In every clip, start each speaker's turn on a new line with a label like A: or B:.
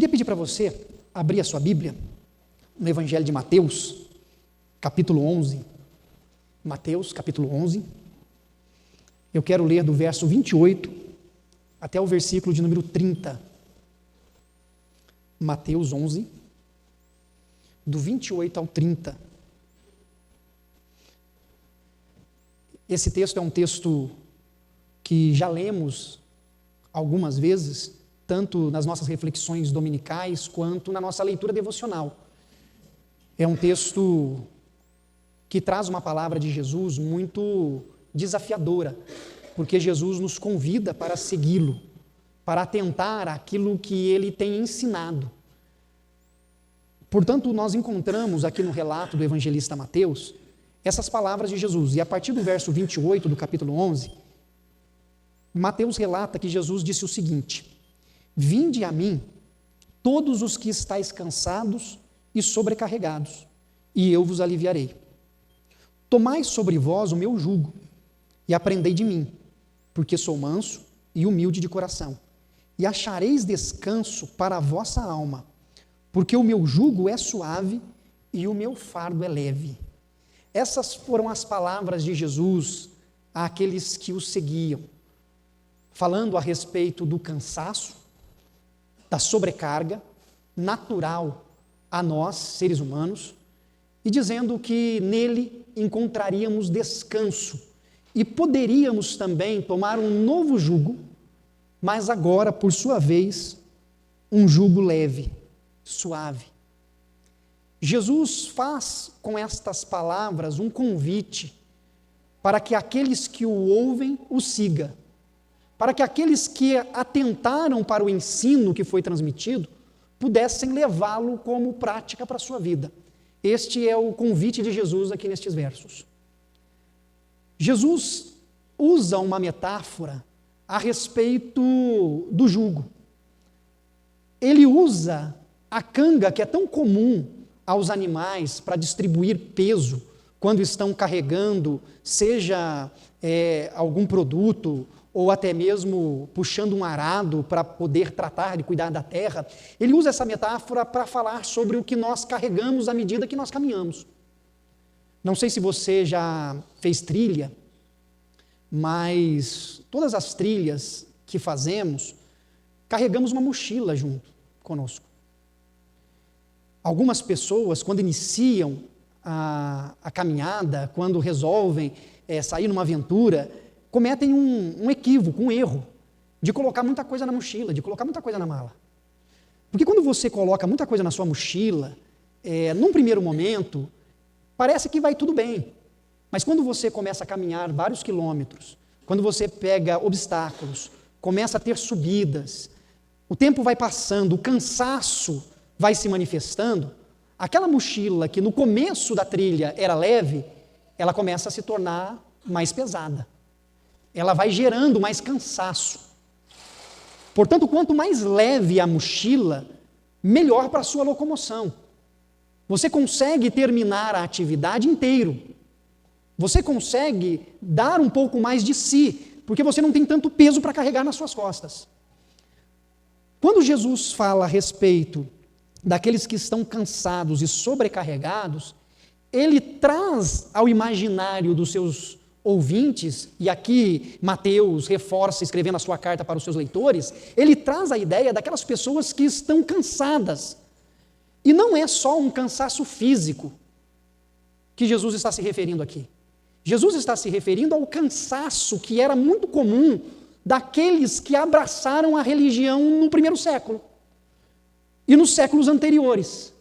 A: queria pedir para você abrir a sua Bíblia no Evangelho de Mateus, capítulo 11. Mateus, capítulo 11. Eu quero ler do verso 28 até o versículo de número 30. Mateus 11, do 28 ao 30. Esse texto é um texto que já lemos algumas vezes, tanto nas nossas reflexões dominicais, quanto na nossa leitura devocional. É um texto que traz uma palavra de Jesus muito desafiadora, porque Jesus nos convida para segui-lo, para atentar àquilo que ele tem ensinado. Portanto, nós encontramos aqui no relato do evangelista Mateus essas palavras de Jesus, e a partir do verso 28 do capítulo 11, Mateus relata que Jesus disse o seguinte: vinde a mim, todos os que estáis cansados e sobrecarregados, e eu vos aliviarei. Tomai sobre vós o meu jugo, e aprendei de mim, porque sou manso e humilde de coração, e achareis descanso para a vossa alma, porque o meu jugo é suave e o meu fardo é leve. Essas foram as palavras de Jesus àqueles que o seguiam, falando a respeito do cansaço, da sobrecarga natural a nós, seres humanos, e dizendo que nele encontraríamos descanso e poderíamos também tomar um novo jugo, mas agora, por sua vez, um jugo leve, suave. Jesus faz com estas palavras um convite para que aqueles que o ouvem o sigam, para que aqueles que atentaram para o ensino que foi transmitido pudessem levá-lo como prática para a sua vida. Este é o convite de Jesus aqui nestes versos. Jesus usa uma metáfora a respeito do jugo. Ele usa a canga, que é tão comum aos animais para distribuir peso quando estão carregando, seja algum produto ou até mesmo puxando um arado para poder tratar de cuidar da terra. Ele usa essa metáfora para falar sobre o que nós carregamos à medida que nós caminhamos. Não sei se você já fez trilha, mas todas as trilhas que fazemos, carregamos uma mochila junto conosco. Algumas pessoas, quando iniciam a caminhada, quando resolvem sair numa aventura, cometem um equívoco, um erro, de colocar muita coisa na mochila, de colocar muita coisa na mala. Porque quando você coloca muita coisa na sua mochila, num primeiro momento, parece que vai tudo bem. Mas quando você começa a caminhar vários quilômetros, quando você pega obstáculos, começa a ter subidas, o tempo vai passando, o cansaço vai se manifestando, aquela mochila que no começo da trilha era leve, ela começa a se tornar mais pesada. Ela vai gerando mais cansaço. Portanto, quanto mais leve a mochila, melhor para a sua locomoção. Você consegue terminar a atividade inteiro. Você consegue dar um pouco mais de si, porque você não tem tanto peso para carregar nas suas costas. Quando Jesus fala a respeito daqueles que estão cansados e sobrecarregados, ele traz ao imaginário dos seus ouvintes, e aqui Mateus reforça escrevendo a sua carta para os seus leitores, ele traz a ideia daquelas pessoas que estão cansadas. E não é só um cansaço físico que Jesus está se referindo aqui. Jesus está se referindo ao cansaço que era muito comum daqueles que abraçaram a religião no primeiro século e nos séculos anteriores.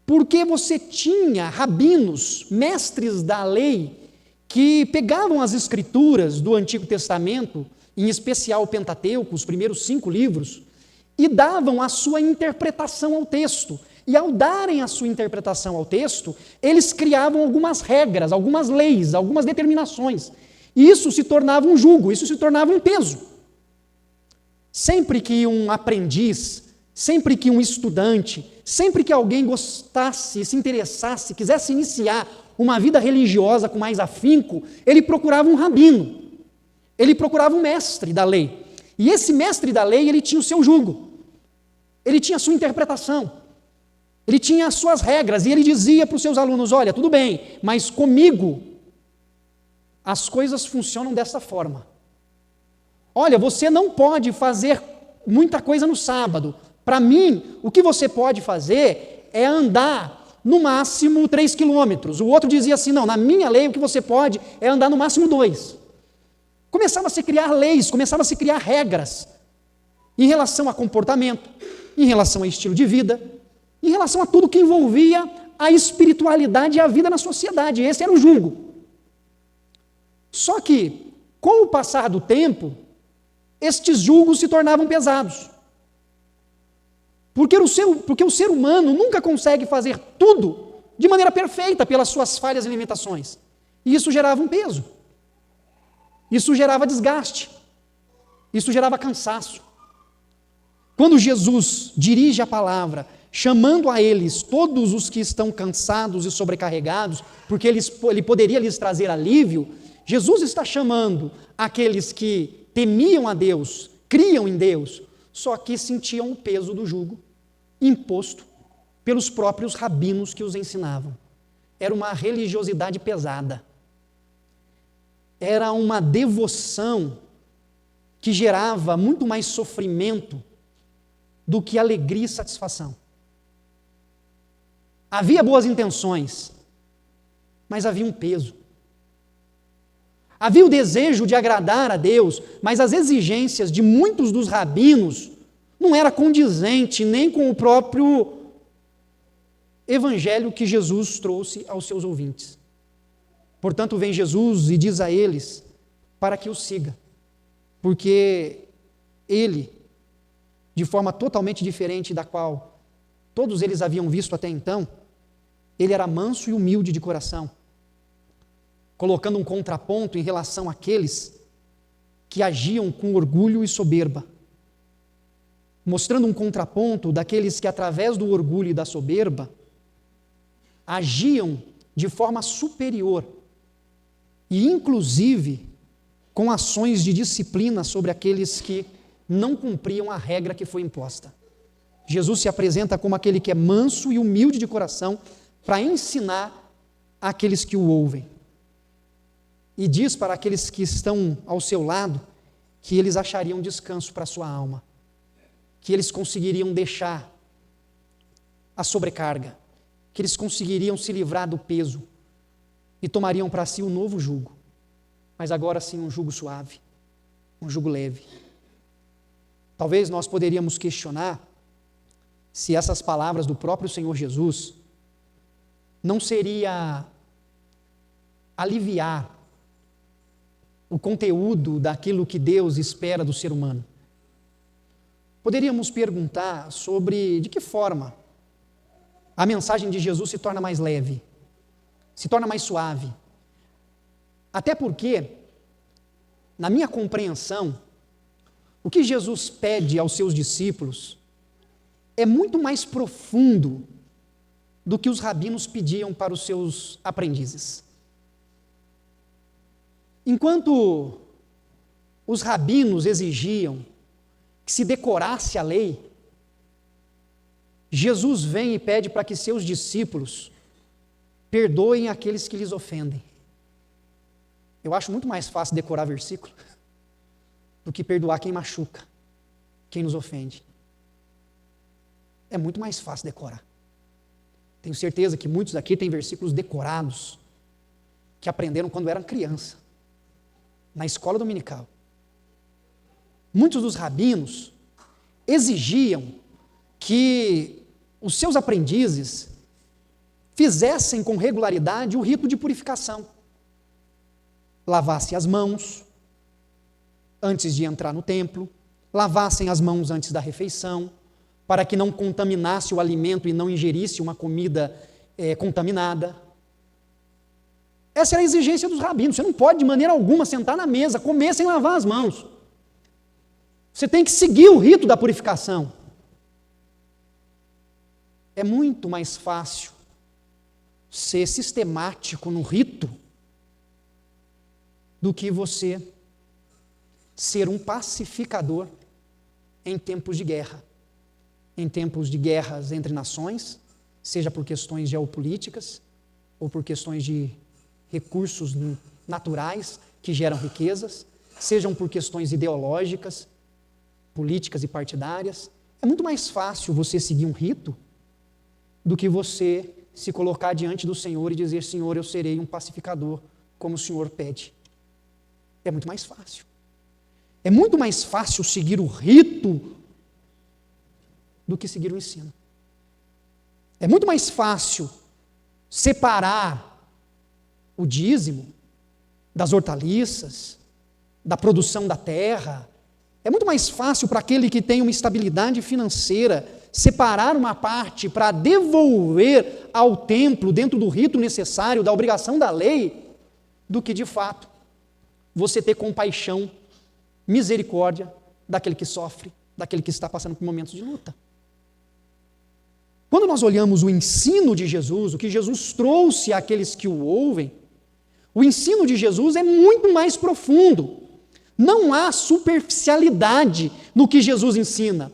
A: Porque você tinha rabinos, mestres da lei, que pegavam as escrituras do Antigo Testamento, em especial o Pentateuco, os primeiros 5 livros, e davam a sua interpretação ao texto. E ao darem a sua interpretação ao texto, eles criavam algumas regras, algumas leis, algumas determinações. E isso se tornava um jugo, isso se tornava um peso. Sempre que um aprendiz, sempre que um estudante, sempre que alguém gostasse, se interessasse, quisesse iniciar uma vida religiosa com mais afinco, ele procurava um rabino, ele procurava um mestre da lei. E esse mestre da lei, ele tinha o seu jugo. ele tinha a sua interpretação, ele tinha as suas regras, e ele dizia para os seus alunos: olha, tudo bem, mas comigo as coisas funcionam dessa forma. Olha, você não pode fazer muita coisa no sábado. Para mim, o que você pode fazer é andar no máximo 3 quilômetros. O outro dizia assim: não, na minha lei o que você pode é andar no máximo 2. Começava a se criar leis, começava a se criar regras em relação a comportamento, em relação a estilo de vida, em relação a tudo que envolvia a espiritualidade e a vida na sociedade. Esse era o julgo. Só que, com o passar do tempo, estes julgos se tornavam pesados. Porque o ser humano nunca consegue fazer tudo de maneira perfeita pelas suas falhas e limitações. E isso gerava um peso. Isso gerava desgaste. Isso gerava cansaço. Quando Jesus dirige a palavra, chamando a eles todos os que estão cansados e sobrecarregados, porque ele poderia lhes trazer alívio, Jesus está chamando aqueles que temiam a Deus, criam em Deus, só que sentiam o peso do jugo imposto pelos próprios rabinos que os ensinavam. Era uma religiosidade pesada. Era uma devoção que gerava muito mais sofrimento do que alegria e satisfação. Havia boas intenções, mas havia um peso. Havia o desejo de agradar a Deus, mas as exigências de muitos dos rabinos não era condizente nem com o próprio evangelho que Jesus trouxe aos seus ouvintes. Portanto, vem Jesus e diz a eles para que o siga, porque ele, de forma totalmente diferente da qual todos eles haviam visto até então, ele era manso e humilde de coração, colocando um contraponto em relação àqueles que agiam com orgulho e soberba, mostrando um contraponto daqueles que, através do orgulho e da soberba, agiam de forma superior e, inclusive, com ações de disciplina sobre aqueles que não cumpriam a regra que foi imposta. Jesus se apresenta como aquele que é manso e humilde de coração para ensinar àqueles que o ouvem. E diz para aqueles que estão ao seu lado que eles achariam descanso para a sua alma, que eles conseguiriam deixar a sobrecarga, que eles conseguiriam se livrar do peso e tomariam para si um novo jugo, mas agora sim um jugo suave, um jugo leve. Talvez nós poderíamos questionar se essas palavras do próprio Senhor Jesus não seria aliviar o conteúdo daquilo que Deus espera do ser humano. Poderíamos perguntar sobre de que forma a mensagem de Jesus se torna mais leve, se torna mais suave. Até porque, na minha compreensão, o que Jesus pede aos seus discípulos é muito mais profundo do que os rabinos pediam para os seus aprendizes. Enquanto os rabinos exigiam que se decorasse a lei, Jesus vem e pede para que seus discípulos perdoem aqueles que lhes ofendem. Eu acho muito mais fácil decorar versículo do que perdoar quem machuca, quem nos ofende. É muito mais fácil decorar. Tenho certeza que muitos aqui têm versículos decorados que aprenderam quando eram criança, na escola dominical. Muitos dos rabinos exigiam que os seus aprendizes fizessem com regularidade o rito de purificação. Lavassem as mãos antes de entrar no templo, lavassem as mãos antes da refeição, para que não contaminasse o alimento e não ingerisse uma comida contaminada. Essa era a exigência dos rabinos. Você não pode, de maneira alguma, sentar na mesa, comer sem lavar as mãos. Você tem que seguir o rito da purificação. É muito mais fácil ser sistemático no rito do que você ser um pacificador em tempos de guerra. em tempos de guerras entre nações, seja por questões geopolíticas ou por questões de recursos naturais que geram riquezas, sejam por questões ideológicas, políticas e partidárias. É muito mais fácil você seguir um rito do que você se colocar diante do Senhor e dizer: Senhor, eu serei um pacificador, como o Senhor pede. É muito mais fácil. É muito mais fácil seguir o rito do que seguir o ensino. É muito mais fácil separar o dízimo das hortaliças, da produção da terra. É muito mais fácil para aquele que tem uma estabilidade financeira separar uma parte para devolver ao templo, dentro do rito necessário, da obrigação da lei, do que, de fato, você ter compaixão, misericórdia daquele que sofre, daquele que está passando por momentos de luta. Quando nós olhamos o ensino de Jesus, o que Jesus trouxe àqueles que o ouvem, o ensino de Jesus é muito mais profundo. Não há superficialidade no que Jesus ensina.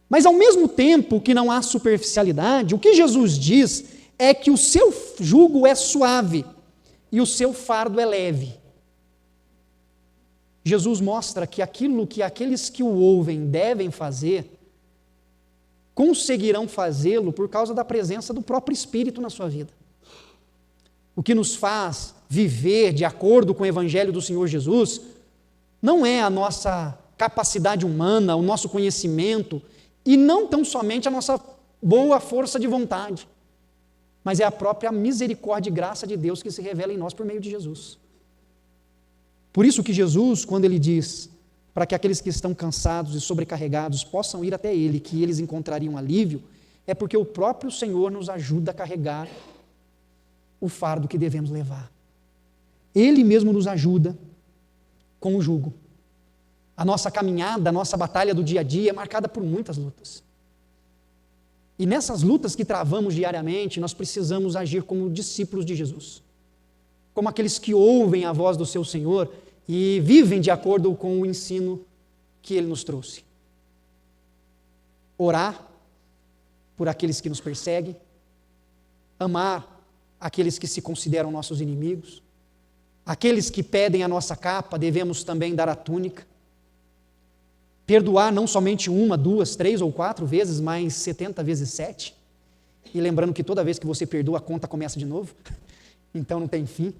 A: Mas, ao mesmo tempo que não há superficialidade, o que Jesus diz é que o seu jugo é suave e o seu fardo é leve. Jesus mostra que aquilo que aqueles que o ouvem devem fazer, conseguirão fazê-lo por causa da presença do próprio Espírito na sua vida. O que nos faz viver de acordo com o Evangelho do Senhor Jesus não é a nossa capacidade humana, o nosso conhecimento, e não tão somente a nossa boa força de vontade, mas é a própria misericórdia e graça de Deus que se revela em nós por meio de Jesus. Por isso que Jesus, quando ele diz para que aqueles que estão cansados e sobrecarregados possam ir até ele, que eles encontrariam alívio, é porque o próprio Senhor nos ajuda a carregar o fardo que devemos levar. Ele mesmo nos ajuda com o jugo. A nossa caminhada, a nossa batalha do dia a dia é marcada por muitas lutas. E nessas lutas que travamos diariamente, nós precisamos agir como discípulos de Jesus, como aqueles que ouvem a voz do seu Senhor e vivem de acordo com o ensino que Ele nos trouxe. Orar por aqueles que nos perseguem, amar aqueles que se consideram nossos inimigos, aqueles que pedem a nossa capa, devemos também dar a túnica, perdoar não somente 1, 2, 3 ou 4 vezes, mas 70 vezes 7, e lembrando que toda vez que você perdoa, a conta começa de novo, então não tem fim.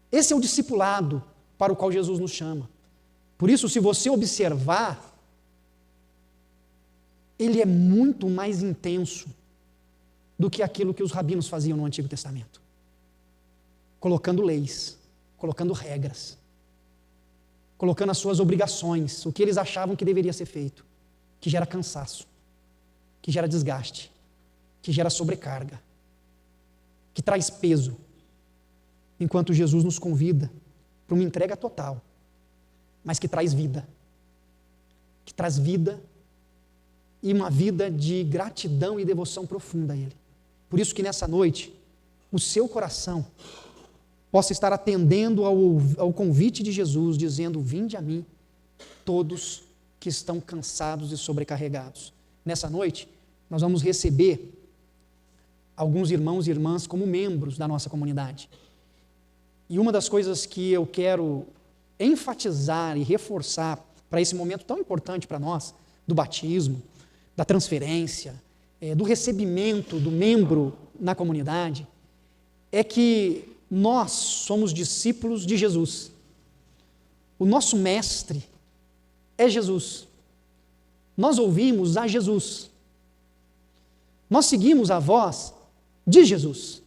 A: Esse é o discipulado para o qual Jesus nos chama. Por isso, se você observar, ele é muito mais intenso do que aquilo que os rabinos faziam no Antigo Testamento. Colocando leis, colocando regras, colocando as suas obrigações, o que eles achavam que deveria ser feito, que gera cansaço, que gera desgaste, que gera sobrecarga, que traz peso. Enquanto Jesus nos convida para uma entrega total, mas que traz vida e uma vida de gratidão e devoção profunda a Ele. Por isso que nessa noite, o seu coração possa estar atendendo ao convite de Jesus, dizendo: vinde a mim, todos que estão cansados e sobrecarregados. Nessa noite, nós vamos receber alguns irmãos e irmãs como membros da nossa comunidade. E uma das coisas que eu quero enfatizar e reforçar para esse momento tão importante para nós, do batismo, da transferência, do recebimento do membro na comunidade, é que nós somos discípulos de Jesus. O nosso mestre é Jesus. Nós ouvimos a Jesus. Nós seguimos a voz de Jesus.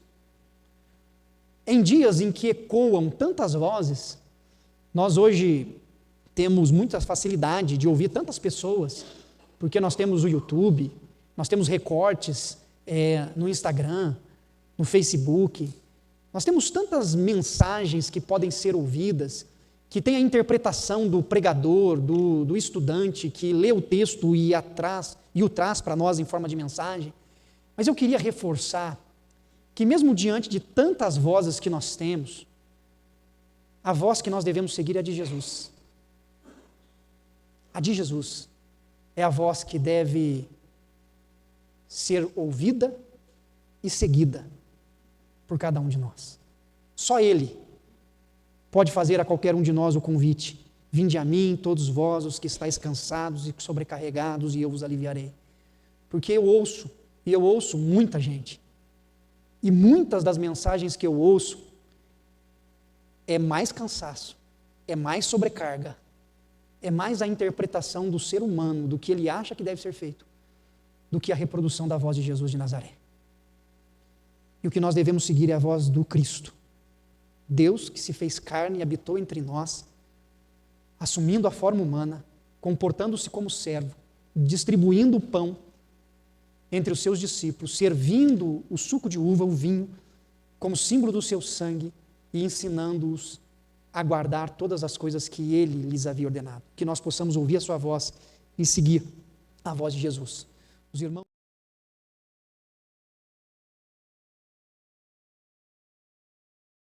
A: Em dias em que ecoam tantas vozes, nós hoje temos muita facilidade de ouvir tantas pessoas, porque nós temos o YouTube, nós temos recortes no Instagram, no Facebook, nós temos tantas mensagens que podem ser ouvidas, que tem a interpretação do pregador, do estudante, que lê o texto e o traz para nós em forma de mensagem. Mas eu queria reforçar que mesmo diante de tantas vozes que nós temos, a voz que nós devemos seguir é a de Jesus. A de Jesus. é a voz que deve ser ouvida e seguida por cada um de nós. Só Ele pode fazer a qualquer um de nós o convite: vinde a mim, todos vós os que estáis cansados e sobrecarregados, e eu vos aliviarei. Porque eu ouço muita gente, e muitas das mensagens que eu ouço é mais cansaço, é mais sobrecarga, é mais a interpretação do ser humano, do que ele acha que deve ser feito, do que a reprodução da voz de Jesus de Nazaré. E o que nós devemos seguir é a voz do Cristo, Deus que se fez carne e habitou entre nós, assumindo a forma humana, comportando-se como servo, distribuindo o pão entre os seus discípulos, servindo o suco de uva, o vinho, como símbolo do seu sangue, e ensinando-os a guardar todas as coisas que Ele lhes havia ordenado. Que nós possamos ouvir a sua voz e seguir a voz de Jesus. Os irmãos